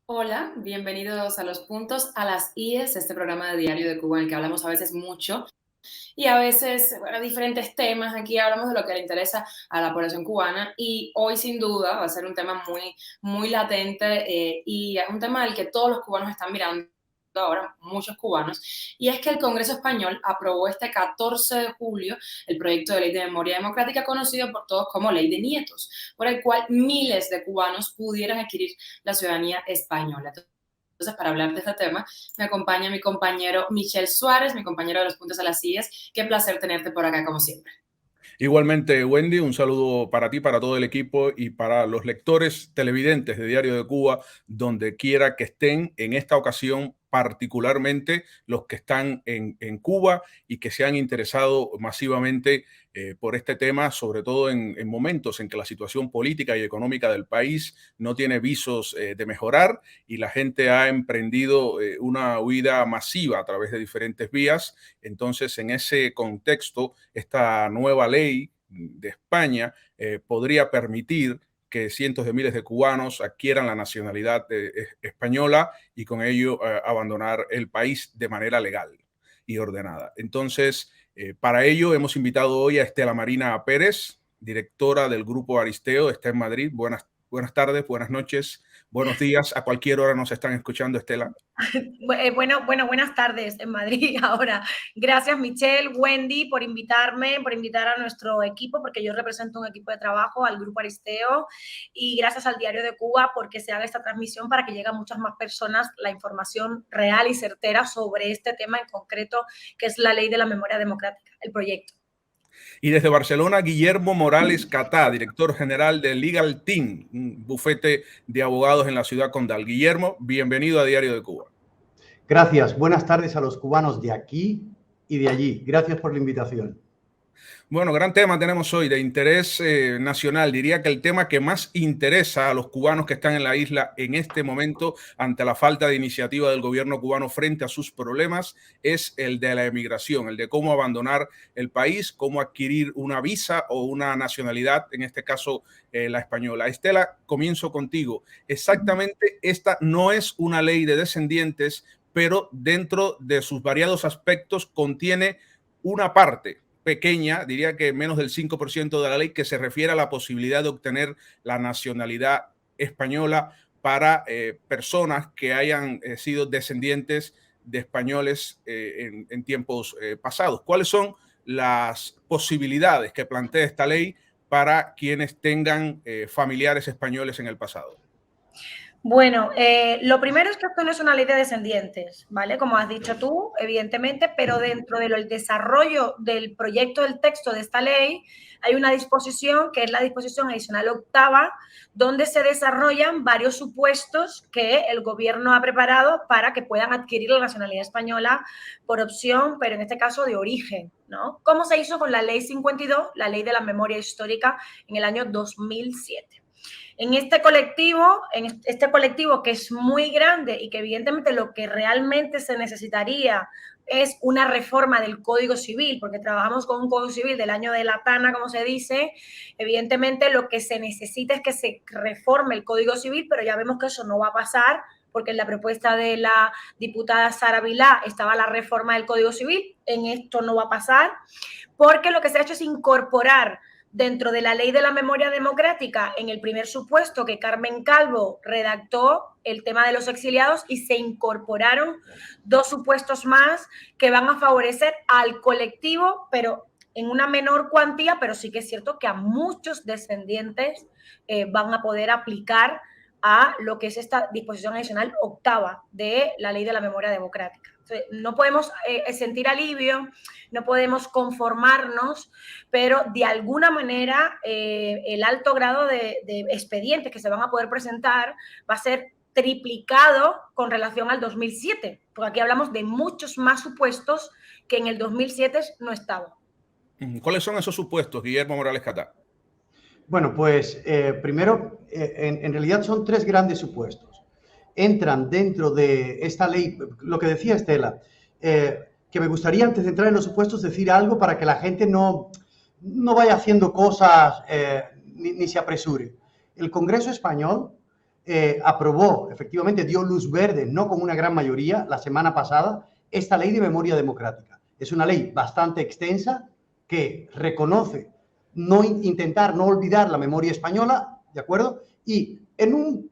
Hola, bienvenidos a Los Puntos, a las IES, este programa de Diario de Cuba en el que hablamos a veces mucho y a veces, bueno, diferentes temas. Aquí hablamos de lo que le interesa a la población cubana y hoy sin duda va a ser un tema muy latente y un tema del que todos los cubanos están mirando ahora, muchos cubanos, y es que el Congreso Español aprobó este 14 de julio el proyecto de ley de memoria democrática conocido por todos como Ley de Nietos, por el cual miles de cubanos pudieran adquirir la ciudadanía española. Entonces, para hablar de este tema, me acompaña mi compañero Michel Suárez, mi compañero de Los Puntos a las IES. Qué placer tenerte por acá, como siempre. Igualmente, Wendy, un saludo para ti, para todo el equipo y para los lectores televidentes de Diario de Cuba, donde quiera que estén, en esta ocasión particularmente los que están en Cuba y que se han interesado masivamente por este tema, sobre todo en momentos en que la situación política y económica del país no tiene visos de mejorar y la gente ha emprendido una huida masiva a través de diferentes vías. Entonces, en ese contexto, esta nueva ley de España podría permitir que cientos de miles de cubanos adquieran la nacionalidad española y con ello abandonar el país de manera legal y ordenada. Entonces, para ello hemos invitado hoy a Estela Marina Pérez, directora del Grupo Aristeo, está en Madrid. Buenas tardes, buenas noches, buenos días. A cualquier hora nos están escuchando, Estela. Buenas tardes en Madrid ahora. Gracias, Michelle, Wendy, por invitarme, por invitar a nuestro equipo, porque yo represento un equipo de trabajo, al Grupo Aristeo, y gracias al Diario de Cuba porque se haga esta transmisión para que llegue a muchas más personas la información real y certera sobre este tema en concreto, que es la Ley de la Memoria Democrática, el proyecto. Y desde Barcelona, Guillermo Morales Catá, director general de Legal Team, un bufete de abogados en la ciudad condal. Guillermo, bienvenido a Diario de Cuba. Gracias. Buenas tardes a los cubanos de aquí y de allí. Gracias por la invitación. Bueno, gran tema tenemos hoy de interés nacional. Diría que el tema que más interesa a los cubanos que están en la isla en este momento ante la falta de iniciativa del gobierno cubano frente a sus problemas es el de la emigración, el de cómo abandonar el país, cómo adquirir una visa o una nacionalidad, en este caso la española. Estela, comienzo contigo. Exactamente, esta no es una ley de descendientes, pero dentro de sus variados aspectos contiene una parte pequeña, diría que menos del 5% de la ley, que se refiere a la posibilidad de obtener la nacionalidad española para personas que hayan sido descendientes de españoles en tiempos pasados. ¿Cuáles son las posibilidades que plantea esta ley para quienes tengan familiares españoles en el pasado? Bueno, lo primero es que esto no es una ley de descendientes, ¿vale? Como has dicho tú, evidentemente, pero dentro del desarrollo del proyecto del texto de esta ley hay una disposición que es la disposición adicional octava, donde se desarrollan varios supuestos que el gobierno ha preparado para que puedan adquirir la nacionalidad española por opción, pero en este caso de origen, ¿no? Como se hizo con la Ley 52, la Ley de la Memoria Histórica, en el año 2007. En este colectivo que es muy grande y que evidentemente lo que realmente se necesitaría es una reforma del Código Civil, porque trabajamos con un Código Civil del año de la Tana, como se dice. Evidentemente lo que se necesita es que se reforme el Código Civil, pero ya vemos que eso no va a pasar, porque en la propuesta de la diputada Sara Vilá estaba la reforma del Código Civil. En esto no va a pasar, porque lo que se ha hecho es incorporar dentro de la Ley de la Memoria Democrática, en el primer supuesto que Carmen Calvo redactó, el tema de los exiliados, y se incorporaron dos supuestos más que van a favorecer al colectivo, pero en una menor cuantía, pero sí que es cierto que a muchos descendientes van a poder aplicar a lo que es esta disposición adicional octava de la Ley de la Memoria Democrática. Entonces, no podemos sentir alivio, no podemos conformarnos, pero de alguna manera el alto grado de expedientes que se van a poder presentar va a ser triplicado con relación al 2007, porque aquí hablamos de muchos más supuestos que en el 2007 no estaban. ¿Cuáles son esos supuestos, Guillermo Morales Catá? Bueno, pues primero, en realidad son tres grandes supuestos. Entran dentro de esta ley, lo que decía Estela, que me gustaría antes de entrar en los supuestos decir algo para que la gente no vaya haciendo cosas ni se apresure. El Congreso español aprobó, efectivamente dio luz verde, no con una gran mayoría, la semana pasada, esta ley de memoria democrática. Es una ley bastante extensa que reconoce intentar no olvidar la memoria española, ¿de acuerdo? Y en un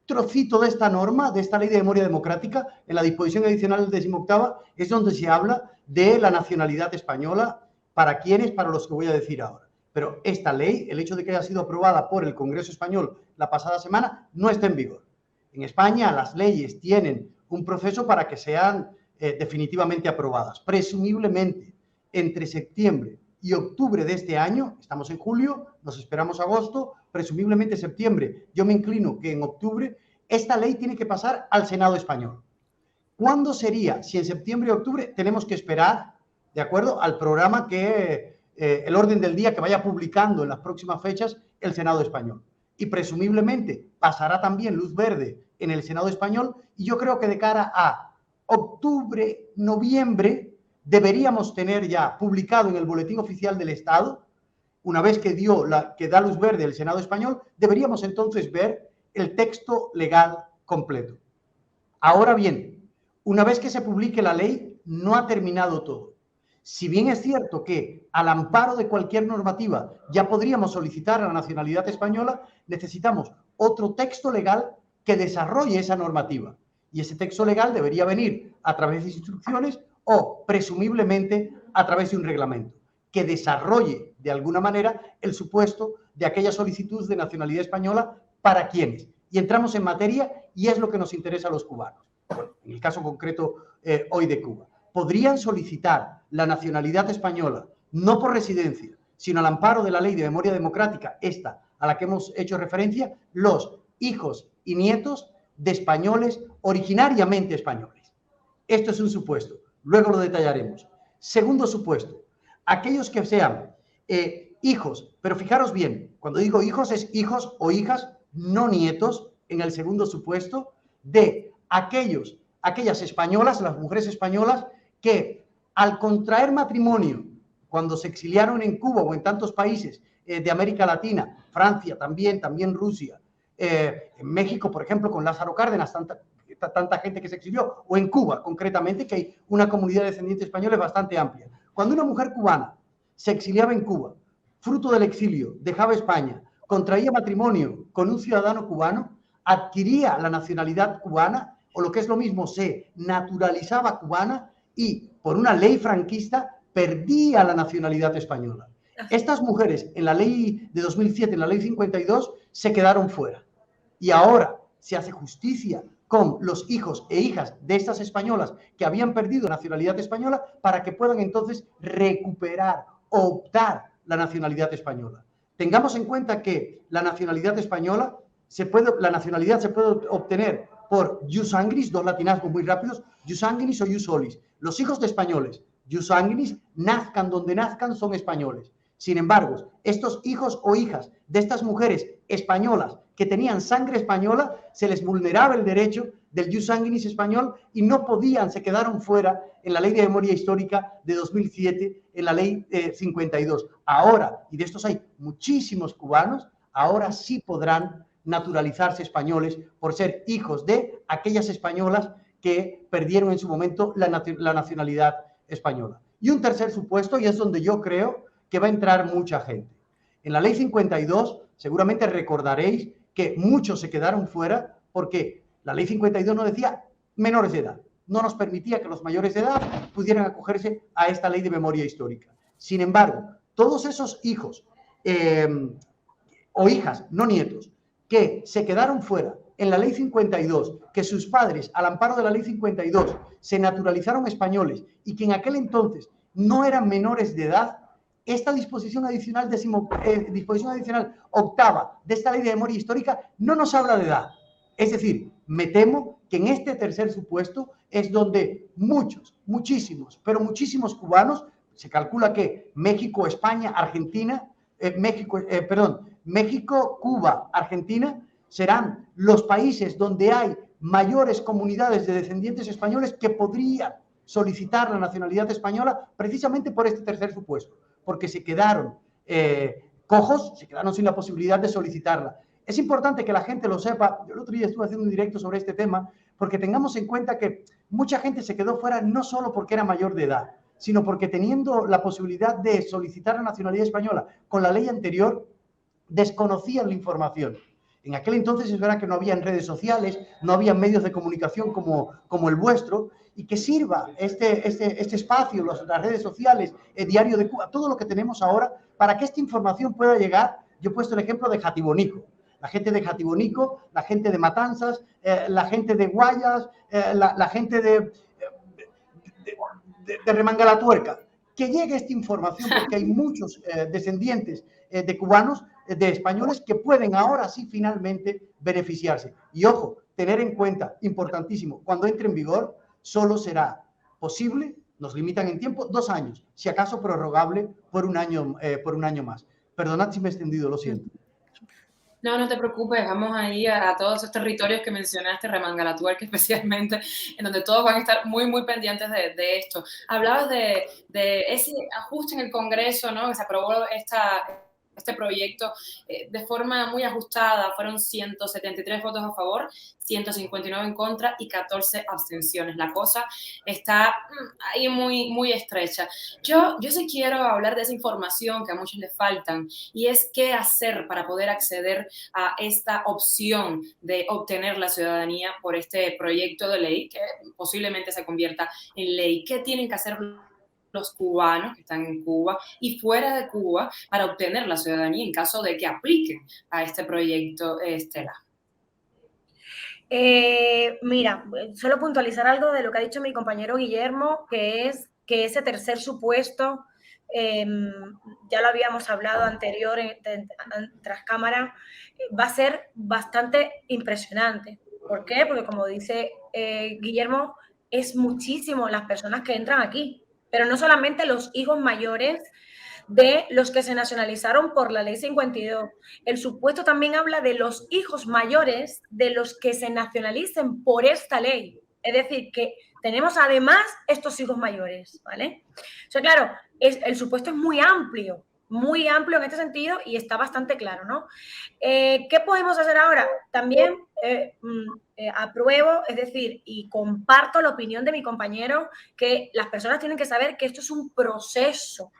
trocito de esta norma, de esta ley de memoria democrática, en la disposición adicional 18ª, es donde se habla de la nacionalidad española, para quienes, para los que voy a decir ahora. Pero esta ley, el hecho de que haya sido aprobada por el Congreso español la pasada semana, no está en vigor. En España las leyes tienen un proceso para que sean definitivamente aprobadas. Presumiblemente, entre septiembre y octubre de este año, estamos en julio, nos esperamos agosto, presumiblemente septiembre, yo me inclino que en octubre, esta ley tiene que pasar al Senado español. ¿Cuándo sería? Si en septiembre o octubre, tenemos que esperar, de acuerdo, al programa que, el orden del día que vaya publicando en las próximas fechas el Senado español. Y presumiblemente pasará también luz verde en el Senado español, y yo creo que de cara a octubre, noviembre, deberíamos tener ya publicado en el Boletín Oficial del Estado, una vez que da luz verde el Senado español, deberíamos entonces ver el texto legal completo. Ahora bien, una vez que se publique la ley, no ha terminado todo. Si bien es cierto que al amparo de cualquier normativa ya podríamos solicitar la nacionalidad española, necesitamos otro texto legal que desarrolle esa normativa. Y ese texto legal debería venir a través de instrucciones o, presumiblemente, a través de un reglamento que desarrolle, de alguna manera, el supuesto de aquella solicitud de nacionalidad española para quienes. Y entramos en materia y es lo que nos interesa a los cubanos. Bueno, en el caso concreto hoy de Cuba. Podrían solicitar la nacionalidad española, no por residencia, sino al amparo de la ley de memoria democrática, esta a la que hemos hecho referencia, los hijos y nietos de españoles originariamente españoles. Esto es un supuesto, luego lo detallaremos. Segundo supuesto, aquellos que sean hijos, pero fijaros bien, cuando digo hijos es hijos o hijas, no nietos, en el segundo supuesto, de aquellas españolas, las mujeres españolas, que al contraer matrimonio, cuando se exiliaron en Cuba o en tantos países de América Latina, Francia también Rusia, en México, por ejemplo, con Lázaro Cárdenas, tanta gente que se exilió, o en Cuba, concretamente, que hay una comunidad de descendientes españoles bastante amplia. Cuando una mujer cubana se exiliaba en Cuba, fruto del exilio, dejaba España, contraía matrimonio con un ciudadano cubano, adquiría la nacionalidad cubana, o lo que es lo mismo, se naturalizaba cubana y, por una ley franquista, perdía la nacionalidad española. Estas mujeres, en la ley de 2007, en la ley 52, se quedaron fuera. Y ahora se hace justicia con los hijos e hijas de estas españolas que habían perdido la nacionalidad española para que puedan entonces recuperar o optar la nacionalidad española. Tengamos en cuenta que la nacionalidad española se puede obtener por jus sanguinis, dos latinazgos muy rápidos, jus sanguinis o jus solis. Los hijos de españoles, jus sanguinis, nazcan donde nazcan, son españoles. Sin embargo, estos hijos o hijas de estas mujeres españolas que tenían sangre española, se les vulneraba el derecho del jus sanguinis español y no podían, se quedaron fuera en la Ley de Memoria Histórica de 2007, en la Ley 52. Ahora, y de estos hay muchísimos cubanos, ahora sí podrán naturalizarse españoles por ser hijos de aquellas españolas que perdieron en su momento la nacionalidad española. Y un tercer supuesto, y es donde yo creo que va a entrar mucha gente. En la Ley 52, seguramente recordaréis que muchos se quedaron fuera porque la Ley 52 no decía menores de edad. No nos permitía que los mayores de edad pudieran acogerse a esta ley de memoria histórica. Sin embargo, todos esos hijos o hijas, no nietos, que se quedaron fuera en la Ley 52, que sus padres, al amparo de la Ley 52, se naturalizaron españoles y que en aquel entonces no eran menores de edad, esta disposición adicional, disposición adicional octava de esta ley de memoria histórica no nos habla de edad. Es decir, me temo que en este tercer supuesto es donde muchísimos cubanos, se calcula que México, España, Argentina, México, Cuba, Argentina serán los países donde hay mayores comunidades de descendientes españoles que podrían solicitar la nacionalidad española precisamente por este tercer supuesto, porque se quedaron cojos, se quedaron sin la posibilidad de solicitarla. Es importante que la gente lo sepa. Yo el otro día estuve haciendo un directo sobre este tema, porque tengamos en cuenta que mucha gente se quedó fuera no solo porque era mayor de edad, sino porque teniendo la posibilidad de solicitar la nacionalidad española con la ley anterior, desconocían la información. En aquel entonces es verdad que no había redes sociales, no había medios de comunicación como el vuestro, y que sirva este espacio, las redes sociales, el Diario de Cuba, todo lo que tenemos ahora, para que esta información pueda llegar. Yo he puesto el ejemplo de Jatibonico. La gente de Jatibonico, la gente de Matanzas, la gente de Guayas, la gente de Remangalatuerca. Que llegue esta información, porque hay muchos descendientes de cubanos, de españoles, que pueden ahora sí finalmente beneficiarse. Y ojo, tener en cuenta, importantísimo, cuando entre en vigor, solo será posible, nos limitan en tiempo, 2 años, si acaso prorrogable por un año más. Perdonad si me he extendido, lo siento. No, no te preocupes, vamos ahí a todos esos territorios que mencionaste, Remangalatuerca especialmente, en donde todos van a estar muy, muy pendientes de esto. Hablabas de ese ajuste en el Congreso, ¿no? Que se aprobó este proyecto de forma muy ajustada. Fueron 173 votos a favor, 159 en contra y 14 abstenciones. La cosa está ahí muy, muy estrecha. Yo sí quiero hablar de esa información que a muchos les faltan, y es qué hacer para poder acceder a esta opción de obtener la ciudadanía por este proyecto de ley que posiblemente se convierta en ley. ¿Qué tienen que hacer los cubanos que están en Cuba y fuera de Cuba para obtener la ciudadanía en caso de que apliquen a este proyecto, Estela? Mira, solo puntualizar algo de lo que ha dicho mi compañero Guillermo, que es que ese tercer supuesto, ya lo habíamos hablado anterior tras cámara, va a ser bastante impresionante. ¿Por qué? Porque como dice Guillermo, es muchísimo las personas que entran aquí, pero no solamente los hijos mayores de los que se nacionalizaron por la ley 52. El supuesto también habla de los hijos mayores de los que se nacionalicen por esta ley. Es decir, que tenemos además estos hijos mayores, ¿vale? O sea, claro, el supuesto es muy amplio en este sentido, y está bastante claro, ¿no? ¿Qué podemos hacer ahora? También apruebo, es decir, y comparto la opinión de mi compañero, que las personas tienen que saber que esto es un proceso,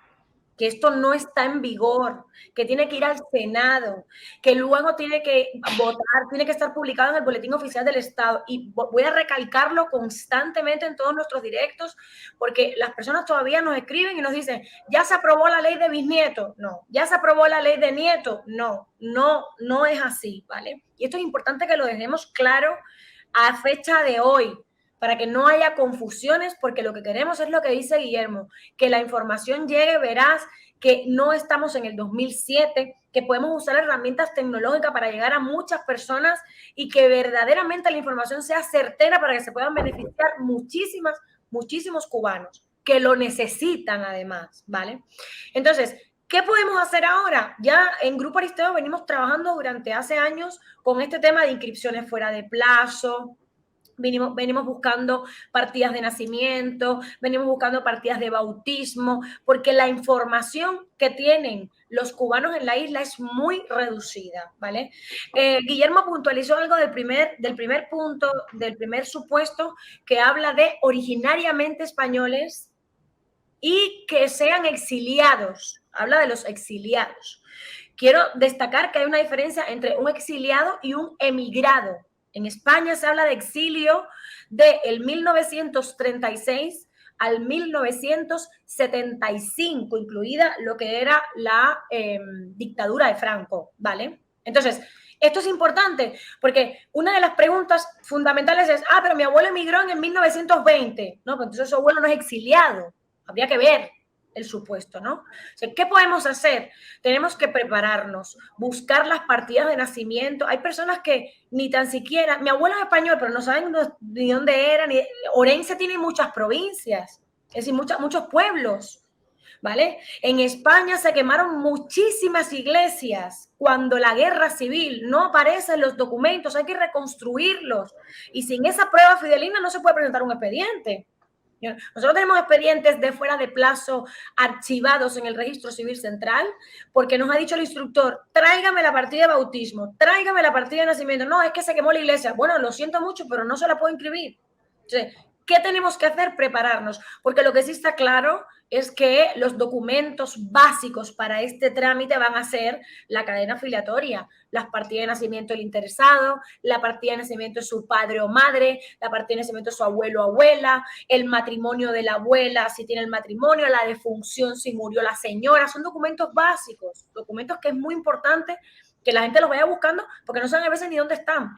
que esto no está en vigor, que tiene que ir al Senado, que luego tiene que votar, tiene que estar publicado en el Boletín Oficial del Estado. Y voy a recalcarlo constantemente en todos nuestros directos, porque las personas todavía nos escriben y nos dicen, ya se aprobó la ley de bisnieto. No, ya se aprobó la ley de nieto. No es así, ¿vale? Y esto es importante que lo dejemos claro a fecha de hoy, para que no haya confusiones, porque lo que queremos es lo que dice Guillermo, que la información llegue veraz, que no estamos en el 2007, que podemos usar herramientas tecnológicas para llegar a muchas personas y que verdaderamente la información sea certera para que se puedan beneficiar muchísimos cubanos que lo necesitan además, ¿vale? Entonces, ¿qué podemos hacer ahora? Ya en Grupo Aristeo venimos trabajando durante hace años con este tema de inscripciones fuera de plazo. Venimos buscando partidas de nacimiento, venimos buscando partidas de bautismo, porque la información que tienen los cubanos en la isla es muy reducida, ¿vale? Guillermo puntualizó algo del primer punto, del primer supuesto, que habla de originariamente españoles y que sean exiliados. Habla de los exiliados. Quiero destacar que hay una diferencia entre un exiliado y un emigrado. En España se habla de exilio del 1936 al 1975, incluida lo que era la dictadura de Franco, ¿vale? Entonces, esto es importante porque una de las preguntas fundamentales es, pero mi abuelo emigró en el 1920. No, pues entonces su abuelo no es exiliado. Habría que ver el supuesto, ¿no? O sea, ¿qué podemos hacer? Tenemos que prepararnos, buscar las partidas de nacimiento. Hay personas que ni tan siquiera, mi abuelo es español, pero no saben ni dónde era. Orense tiene muchas provincias, es decir, muchos pueblos. ¿vale? En España se quemaron muchísimas iglesias cuando la guerra civil, no aparecen los documentos, hay que reconstruirlos. Y sin esa prueba fidelina no se puede presentar un expediente. Nosotros tenemos expedientes de fuera de plazo archivados en el registro civil central porque nos ha dicho el instructor, tráigame la partida de bautismo, tráigame la partida de nacimiento. No, es que se quemó la iglesia. Bueno, lo siento mucho, pero no se la puedo inscribir. Entonces, ¿qué tenemos que hacer? Prepararnos, porque lo que sí está claro es que los documentos básicos para este trámite van a ser la cadena afiliatoria, las partidas de nacimiento del interesado, la partida de nacimiento de su padre o madre, la partida de nacimiento de su abuelo o abuela, el matrimonio de la abuela, si tiene el matrimonio, la defunción, si murió la señora. Son documentos básicos, documentos que es muy importante que la gente los vaya buscando porque no saben a veces ni dónde están.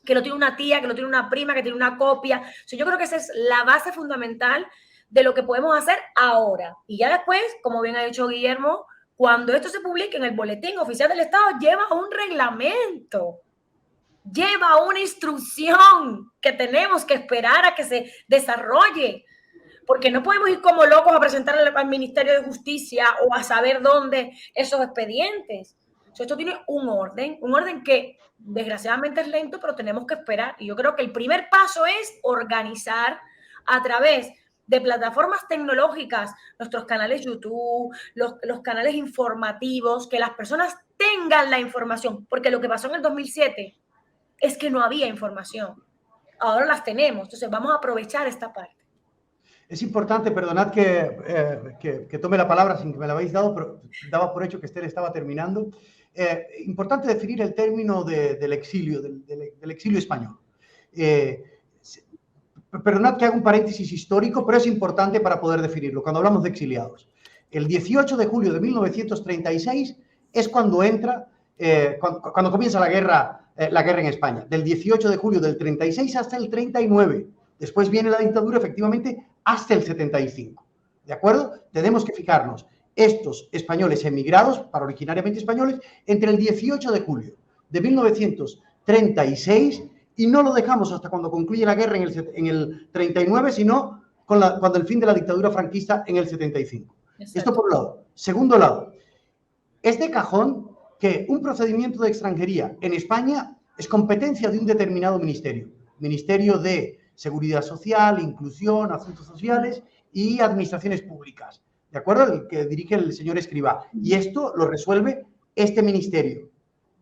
Que lo tiene una tía, que lo tiene una prima, que tiene una copia. O sea, yo creo que esa es la base fundamental de lo que podemos hacer ahora. Y ya después, como bien ha dicho Guillermo, cuando esto se publique en el Boletín Oficial del Estado, lleva un reglamento, lleva una instrucción que tenemos que esperar a que se desarrolle. Porque no podemos ir como locos a presentar al Ministerio de Justicia o a saber dónde esos expedientes. O sea, esto tiene un orden que desgraciadamente es lento, pero tenemos que esperar. Y yo creo que el primer paso es organizar a través de plataformas tecnológicas nuestros canales YouTube, los canales informativos, que las personas tengan la información. Porque lo que pasó en el 2007 es que no había información. Ahora las tenemos. Entonces vamos a aprovechar esta parte. Es importante, perdonad que tome la palabra sin que me la habéis dado, pero daba por hecho que Esther estaba terminando. Importante definir el término del exilio, del exilio español. Perdonad que haga un paréntesis histórico, pero es importante para poder definirlo. Cuando hablamos de exiliados, el 18 de julio de 1936 es cuando cuando comienza la guerra en España, del 18 de julio del 36 hasta el 39. Después viene la dictadura, efectivamente, hasta el 75. ¿De acuerdo? Tenemos que fijarnos. Estos españoles emigrados, para originariamente españoles, entre el 18 de julio de 1936 y no lo dejamos hasta cuando concluye la guerra en el 39, sino cuando el fin de la dictadura franquista en el 75. Exacto. Esto por un lado. Segundo lado, es de cajón que un procedimiento de extranjería en España es competencia de un determinado ministerio. Ministerio de Seguridad Social, Inclusión, Asuntos Sociales y Administraciones Públicas. ¿De acuerdo? El que dirige el señor Escrivá. Y esto lo resuelve este ministerio.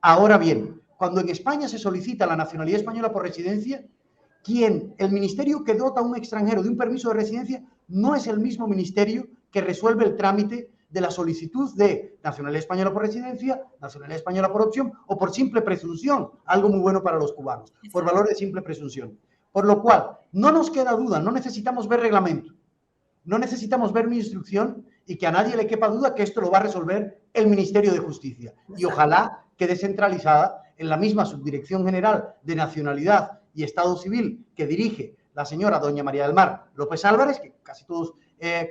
Ahora bien, cuando en España se solicita la nacionalidad española por residencia, el ministerio que dota a un extranjero de un permiso de residencia no es el mismo ministerio que resuelve el trámite de la solicitud de nacionalidad española por residencia, nacionalidad española por opción o por simple presunción, algo muy bueno para los cubanos, por valor de simple presunción. Por lo cual, no nos queda duda, no necesitamos ver reglamento, no necesitamos ver mi instrucción y que a nadie le quepa duda que esto lo va a resolver el Ministerio de Justicia. Y ojalá quede centralizada en la misma Subdirección General de Nacionalidad y Estado Civil que dirige la señora doña María del Mar López Álvarez, que casi todos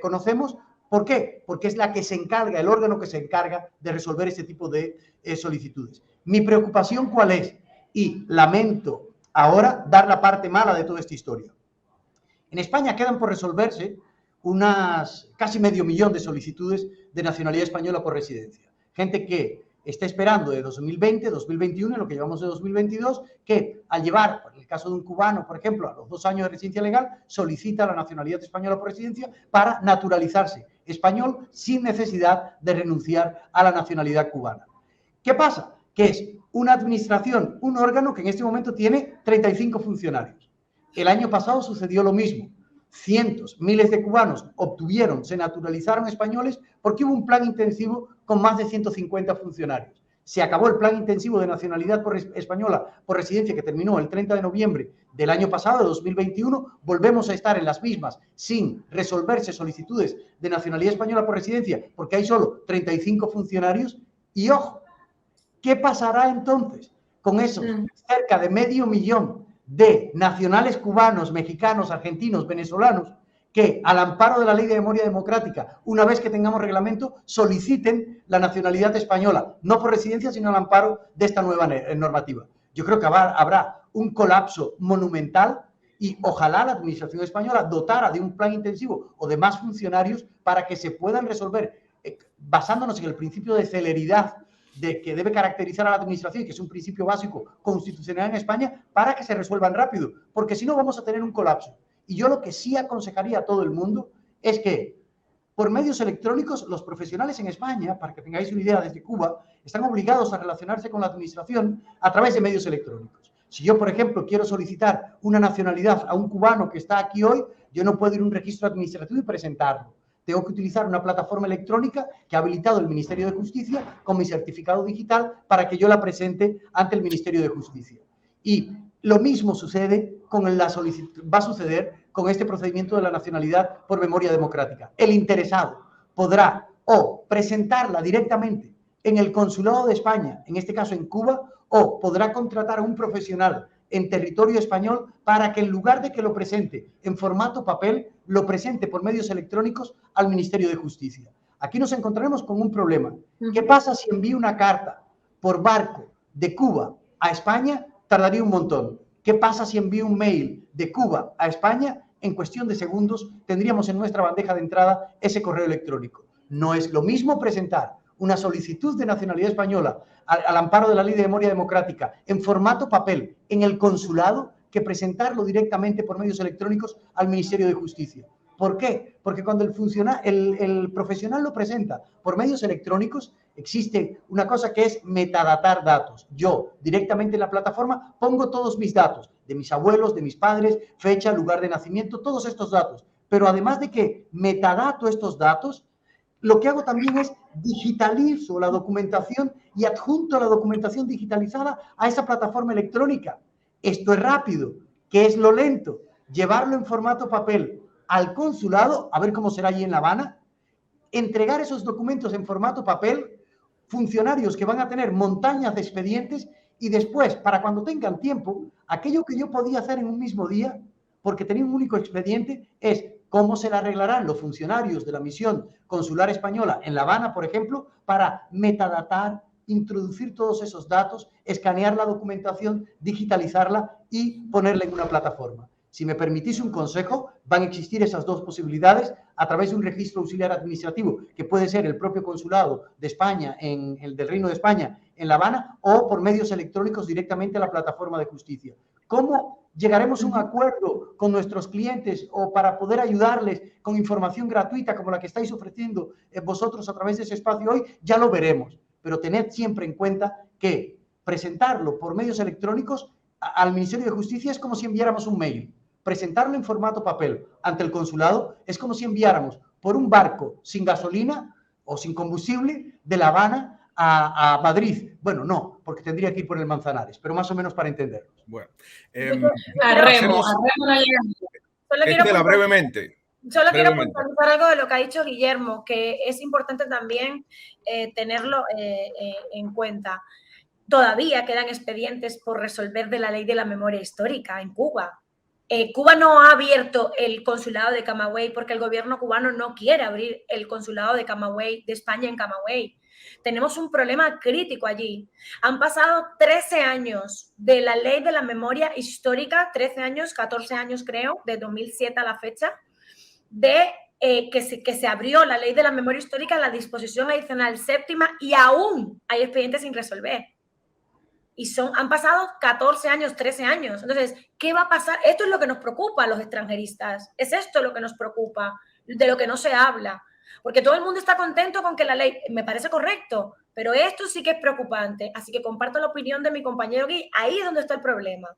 conocemos. ¿Por qué? Porque es la que se encarga, el órgano que se encarga de resolver este tipo de solicitudes. Mi preocupación, ¿cuál es? Y lamento ahora dar la parte mala de toda esta historia. En España quedan por resolverse unas casi 500.000 de solicitudes de nacionalidad española por residencia. Gente que está esperando de 2020, 2021, en lo que llevamos de 2022, que al llevar, por el caso de un cubano, por ejemplo, a los 2 años de residencia legal, solicita la nacionalidad española por residencia para naturalizarse español sin necesidad de renunciar a la nacionalidad cubana. ¿Qué pasa? Que es una administración, un órgano que en este momento tiene 35 funcionarios. El año pasado sucedió lo mismo. Cientos, miles de cubanos se naturalizaron españoles porque hubo un plan intensivo con más de 150 funcionarios. Se acabó el plan intensivo de nacionalidad española por residencia que terminó el 30 de noviembre del año pasado, de 2021. Volvemos a estar en las mismas sin resolverse solicitudes de nacionalidad española por residencia porque hay solo 35 funcionarios. Y ojo, ¿qué pasará entonces con esos cerca de 500.000 de nacionales cubanos, mexicanos, argentinos, venezolanos, que al amparo de la Ley de Memoria Democrática, una vez que tengamos reglamento, soliciten la nacionalidad española, no por residencia, sino al amparo de esta nueva normativa? Yo creo que habrá un colapso monumental Y ojalá la administración española dotara de un plan intensivo o de más funcionarios para que se puedan resolver, basándonos en el principio de celeridad que debe caracterizar a la administración, que es un principio básico constitucional en España, para que se resuelvan rápido, porque si no vamos a tener un colapso. Y yo lo que sí aconsejaría a todo el mundo es que por medios electrónicos los profesionales en España, para que tengáis una idea desde Cuba, están obligados a relacionarse con la administración a través de medios electrónicos. Si yo, por ejemplo, quiero solicitar una nacionalidad a un cubano que está aquí hoy, yo no puedo ir a un registro administrativo y presentarlo. Tengo que utilizar una plataforma electrónica que ha habilitado el Ministerio de Justicia con mi certificado digital para que yo la presente ante el Ministerio de Justicia. Y lo mismo sucede con la solicitud, va a suceder con este procedimiento de la nacionalidad por memoria democrática. El interesado podrá o presentarla directamente en el Consulado de España, en este caso en Cuba, o podrá contratar a un profesional en territorio español para que en lugar de que lo presente en formato papel, lo presente por medios electrónicos al Ministerio de Justicia. Aquí nos encontraremos con un problema. ¿Qué pasa si envío una carta por barco de Cuba a España? Tardaría un montón. ¿Qué pasa si envío un mail de Cuba a España? En cuestión de segundos tendríamos en nuestra bandeja de entrada ese correo electrónico. No es lo mismo presentar una solicitud de nacionalidad española al amparo de la Ley de Memoria Democrática en formato papel en el consulado que presentarlo directamente por medios electrónicos al Ministerio de Justicia. ¿Por qué? Porque cuando el profesional lo presenta por medios electrónicos, existe una cosa que es metadatar datos. Yo, directamente en la plataforma, pongo todos mis datos, de mis abuelos, de mis padres, fecha, lugar de nacimiento, todos estos datos. Pero además de que metadato estos datos, lo que hago también es digitalizo la documentación y adjunto la documentación digitalizada a esa plataforma electrónica. Esto es rápido. ¿Qué es lo lento? Llevarlo en formato papel al consulado, a ver cómo será allí en La Habana, entregar esos documentos en formato papel, funcionarios que van a tener montañas de expedientes y después, para cuando tengan tiempo, aquello que yo podía hacer en un mismo día, porque tenía un único expediente, es cómo se la arreglarán los funcionarios de la misión consular española en La Habana, por ejemplo, para metadatar, introducir todos esos datos, escanear la documentación, digitalizarla y ponerla en una plataforma. Si me permitís un consejo, van a existir esas dos posibilidades a través de un registro auxiliar administrativo, que puede ser el propio consulado de España, del Reino de España, en La Habana, o por medios electrónicos directamente a la plataforma de justicia. ¿Cómo llegaremos a un acuerdo con nuestros clientes o para poder ayudarles con información gratuita como la que estáis ofreciendo vosotros a través de ese espacio hoy? Ya lo veremos, pero tened siempre en cuenta que presentarlo por medios electrónicos al Ministerio de Justicia es como si enviáramos un mail. Presentarlo en formato papel ante el consulado es como si enviáramos por un barco sin gasolina o sin combustible de La Habana a Madrid. Bueno, no, porque tendría que ir por el Manzanares, pero más o menos para entenderlo. Bueno, Estela, brevemente. Solo quiero puntualizar algo de lo que ha dicho Guillermo, que es importante también tenerlo en cuenta. Todavía quedan expedientes por resolver de la ley de la memoria histórica en Cuba. Cuba no ha abierto el consulado de Camagüey porque el gobierno cubano no quiere abrir el consulado de Camagüey, de España en Camagüey. Tenemos un problema crítico allí. Han pasado 13 años de la ley de la memoria histórica, 13 años, 14 años creo, de 2007 a la fecha, de que se abrió la ley de la memoria histórica, la disposición adicional séptima, y aún hay expedientes sin resolver. Y han pasado 14 años, 13 años. Entonces, ¿qué va a pasar? Esto es lo que nos preocupa a los extranjeristas. Es esto lo que nos preocupa, de lo que no se habla. Porque todo el mundo está contento con que la ley, me parece correcto, pero esto sí que es preocupante. Así que comparto la opinión de mi compañero Gui. Ahí es donde está el problema.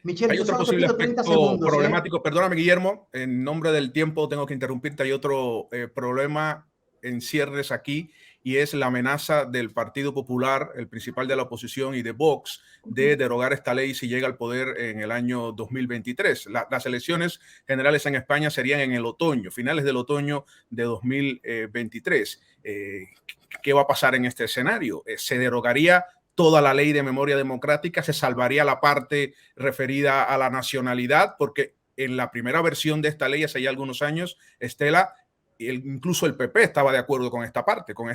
Michelle, hay otro posible aspecto problemático. Perdóname, Guillermo, en nombre del tiempo tengo que interrumpirte. Hay otro problema en cierres aquí, y es la amenaza del Partido Popular, el principal de la oposición, y de Vox, de derogar esta ley si llega al poder en el año 2023. Las elecciones generales en España serían en el otoño, finales del otoño de 2023. ¿Qué va a pasar en este escenario? ¿Se derogaría toda la ley de memoria democrática? ¿Se salvaría la parte referida a la nacionalidad? Porque en la primera versión de esta ley, hace ya algunos años, Estela, incluso el PP estaba de acuerdo con esta parte, con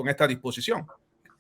esta disposición.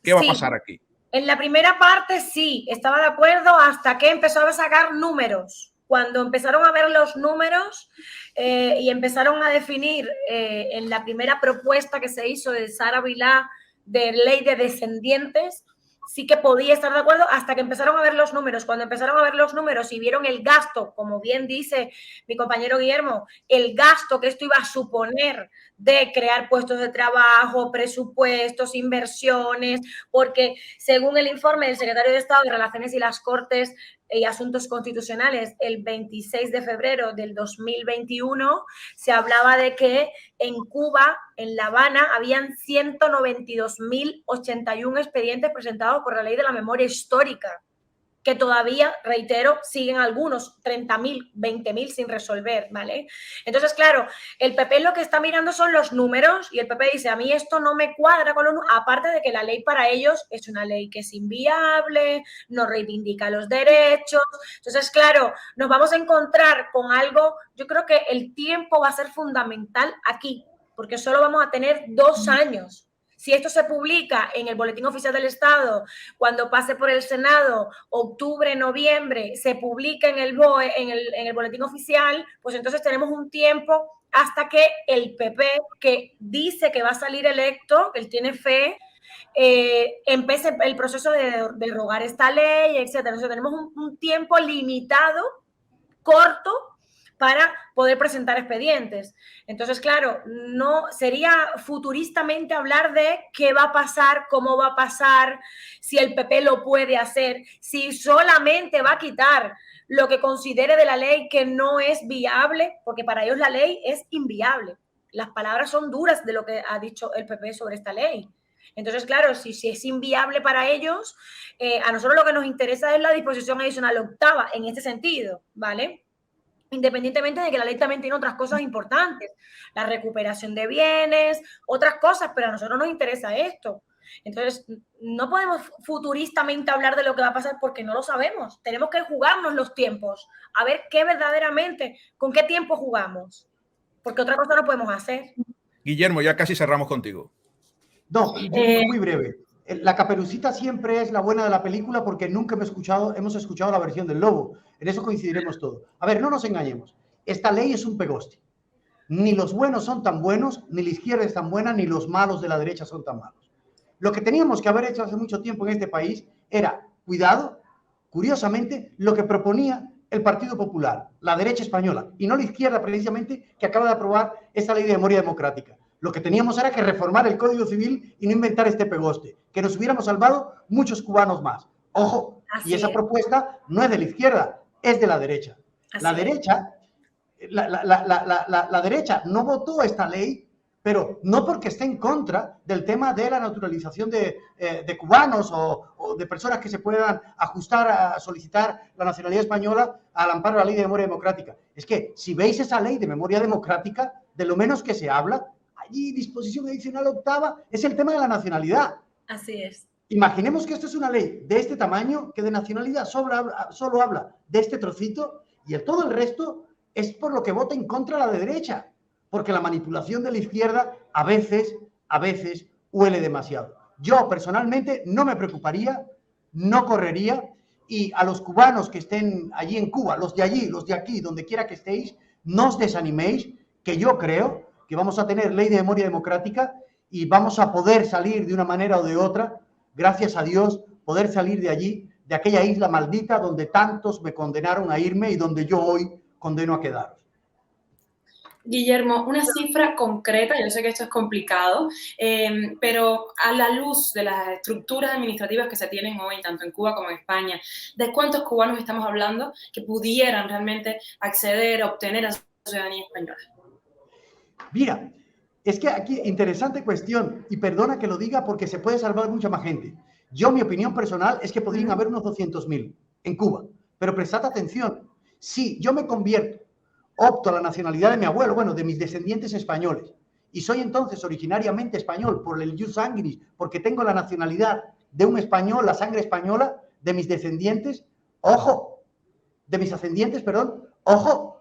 ¿Qué va a pasar aquí? En la primera parte sí, estaba de acuerdo hasta que empezó a sacar números. cuando empezaron a ver los números y empezaron a definir en la primera propuesta que se hizo de Sara Vilá de ley de descendientes, sí que podía estar de acuerdo hasta que empezaron a ver los números. Cuando empezaron a ver los números y vieron el gasto, como bien dice mi compañero Guillermo, el gasto que esto iba a suponer de crear puestos de trabajo, presupuestos, inversiones, porque según el informe del secretario de Estado de Relaciones y las Cortes y Asuntos Constitucionales, el 26 de febrero del 2021, se hablaba de que en Cuba, en La Habana, habían 192.081 expedientes presentados por la ley de la memoria histórica, que todavía, reitero, siguen algunos, 30.000, 20.000 sin resolver, ¿vale? Entonces, claro, el PP lo que está mirando son los números y el PP dice, a mí esto no me cuadra con los números, aparte de que la ley para ellos es una ley que es inviable, no reivindica los derechos. Entonces, claro, nos vamos a encontrar con algo, yo creo que el tiempo va a ser fundamental aquí, porque solo vamos a tener 2 años. Si esto se publica en el Boletín Oficial del Estado, cuando pase por el Senado, octubre, noviembre, se publica en el BOE, en el Boletín Oficial, pues entonces tenemos un tiempo hasta que el PP, que dice que va a salir electo, que él tiene fe, empiece el proceso de derogar esta ley, etc. Entonces tenemos un tiempo limitado, corto, para poder presentar expedientes. Entonces, claro, no sería futuristamente hablar de qué va a pasar, cómo va a pasar, si el PP lo puede hacer, si solamente va a quitar lo que considere de la ley que no es viable, porque para ellos la ley es inviable. Las palabras son duras de lo que ha dicho el PP sobre esta ley. Entonces, claro, si es inviable para ellos, a nosotros lo que nos interesa es la disposición adicional octava en este sentido, ¿vale? Independientemente de que la ley también tiene otras cosas importantes, la recuperación de bienes, otras cosas, pero a nosotros nos interesa esto. Entonces, no podemos futuristamente hablar de lo que va a pasar porque no lo sabemos. Tenemos que jugarnos los tiempos, a ver qué verdaderamente, con qué tiempo jugamos, porque otra cosa no podemos hacer. Guillermo, ya casi cerramos contigo. No, muy breve. La Caperucita siempre es la buena de la película porque nunca hemos escuchado la versión del lobo. En eso coincidiremos todos. A ver, no nos engañemos. Esta ley es un pegoste. Ni los buenos son tan buenos, ni la izquierda es tan buena, ni los malos de la derecha son tan malos. Lo que teníamos que haber hecho hace mucho tiempo en este país era, cuidado, curiosamente, lo que proponía el Partido Popular, la derecha española, y no la izquierda precisamente, que acaba de aprobar esta ley de memoria democrática. Lo que teníamos era que reformar el Código Civil y no inventar este pegoste, que nos hubiéramos salvado muchos cubanos más. Ojo, y esa propuesta no es de la izquierda, es de la derecha. La derecha no votó esta ley, pero no porque esté en contra del tema de la naturalización de cubanos o de personas que se puedan ajustar a solicitar la nacionalidad española al amparo de la ley de memoria democrática. Es que si veis esa ley de memoria democrática, de lo menos que se habla, allí disposición adicional octava, es el tema de la nacionalidad. Así es. Imaginemos que esto es una ley de este tamaño, que de nacionalidad solo habla de este trocito y todo el resto es por lo que vota en contra la de derecha, porque la manipulación de la izquierda a veces huele demasiado. Yo personalmente no me preocuparía, no correría, y a los cubanos que estén allí en Cuba, los de allí, los de aquí, donde quiera que estéis, no os desaniméis, que yo creo que vamos a tener ley de memoria democrática y vamos a poder salir de una manera o de otra, gracias a Dios, poder salir de allí, de aquella isla maldita donde tantos me condenaron a irme y donde yo hoy condeno a quedaros. Guillermo, una cifra concreta, yo sé que esto es complicado, pero a la luz de las estructuras administrativas que se tienen hoy, tanto en Cuba como en España, ¿de cuántos cubanos estamos hablando que pudieran realmente acceder a obtener la ciudadanía española? Mira, es que aquí, interesante cuestión, y perdona que lo diga porque se puede salvar mucha más gente. Yo, mi opinión personal es que podrían haber unos 200.000 en Cuba, pero prestad atención, si yo me convierto, opto a la nacionalidad de mi abuelo, bueno, de mis descendientes españoles, y soy entonces originariamente español por el jus sanguinis, porque tengo la nacionalidad de un español, la sangre española, de mis descendientes, ojo, de mis ascendientes, perdón, ojo,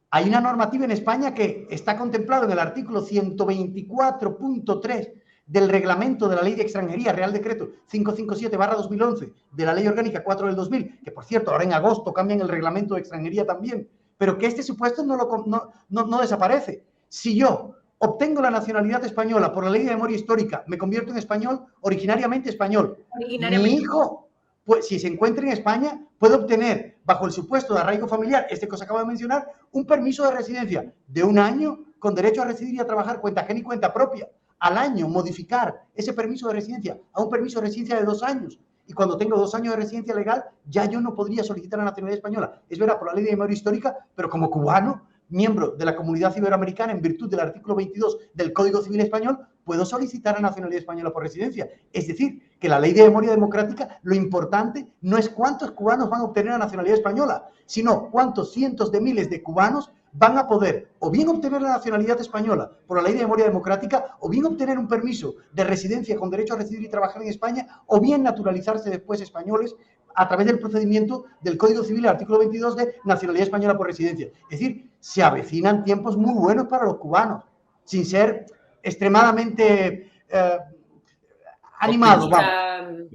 hay una normativa en España que está contemplado en el artículo 124.3 del reglamento de la Ley de Extranjería, Real Decreto 557/2011, de la Ley Orgánica 4 del 2000, que por cierto, ahora en agosto cambian el reglamento de extranjería también, pero que este supuesto no desaparece. Si yo obtengo la nacionalidad española por la Ley de Memoria Histórica, me convierto en español, originariamente español. Mi hijo, pues si se encuentra en España, puede obtener, bajo el supuesto de arraigo familiar, que os acabo de mencionar, un permiso de residencia de 1 año con derecho a residir y a trabajar, cuenta ajena y cuenta propia. Al año modificar ese permiso de residencia a un permiso de residencia de 2 años. Y cuando tengo 2 años de residencia legal, ya yo no podría solicitar la nacionalidad española. Es verdad, por la Ley de Memoria Histórica, pero como cubano, miembro de la Comunidad Iberoamericana, en virtud del artículo 22 del Código Civil Español, puedo solicitar la nacionalidad española por residencia. Es decir, que la Ley de Memoria Democrática, lo importante no es cuántos cubanos van a obtener la nacionalidad española, sino cuántos cientos de miles de cubanos van a poder o bien obtener la nacionalidad española por la Ley de Memoria Democrática, o bien obtener un permiso de residencia con derecho a residir y trabajar en España, o bien naturalizarse después españoles a través del procedimiento del Código Civil, el artículo 22 de nacionalidad española por residencia. Es decir, se avecinan tiempos muy buenos para los cubanos, sin ser extremadamente animados, vamos.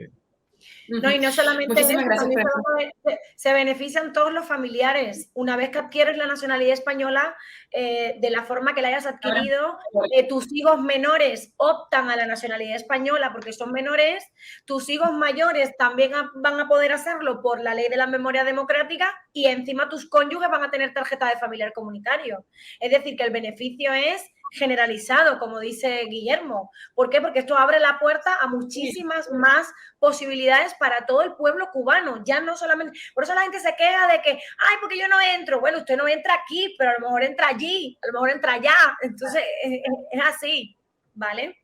No, y no solamente eso, también se benefician todos los familiares. Una vez que adquieres la nacionalidad española, de la forma que la hayas adquirido, tus hijos menores optan a la nacionalidad española porque son menores, tus hijos mayores también van a poder hacerlo por la Ley de la Memoria Democrática, y encima tus cónyuges van a tener tarjeta de familiar comunitario. Es decir, que el beneficio es generalizado, como dice Guillermo. ¿Por qué? Porque esto abre la puerta a muchísimas más posibilidades para todo el pueblo cubano. Ya no solamente... Por eso la gente se queja de que, ay, porque yo no entro. Bueno, usted no entra aquí, pero a lo mejor entra allí, a lo mejor entra allá. Entonces, es así, ¿vale?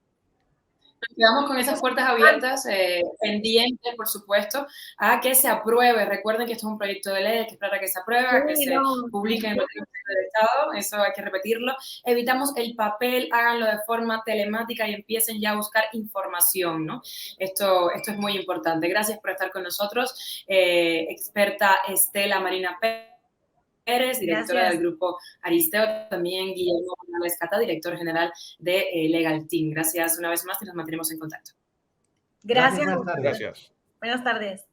Nos quedamos con esas puertas abiertas, pendientes, por supuesto, a que se apruebe. Recuerden que esto es un proyecto de ley, hay que esperar a que se apruebe, que se publique en los libros del Estado, eso hay que repetirlo. Evitamos el papel, háganlo de forma telemática y empiecen ya a buscar información, ¿no? Esto es muy importante. Gracias por estar con nosotros, experta Estela Marina Pérez, directora Gracias. del grupo Aristeo, también Guillermo Escata, director general de Legal Team. Gracias una vez más y nos mantenemos en contacto. Gracias. Gracias. Buenas tardes.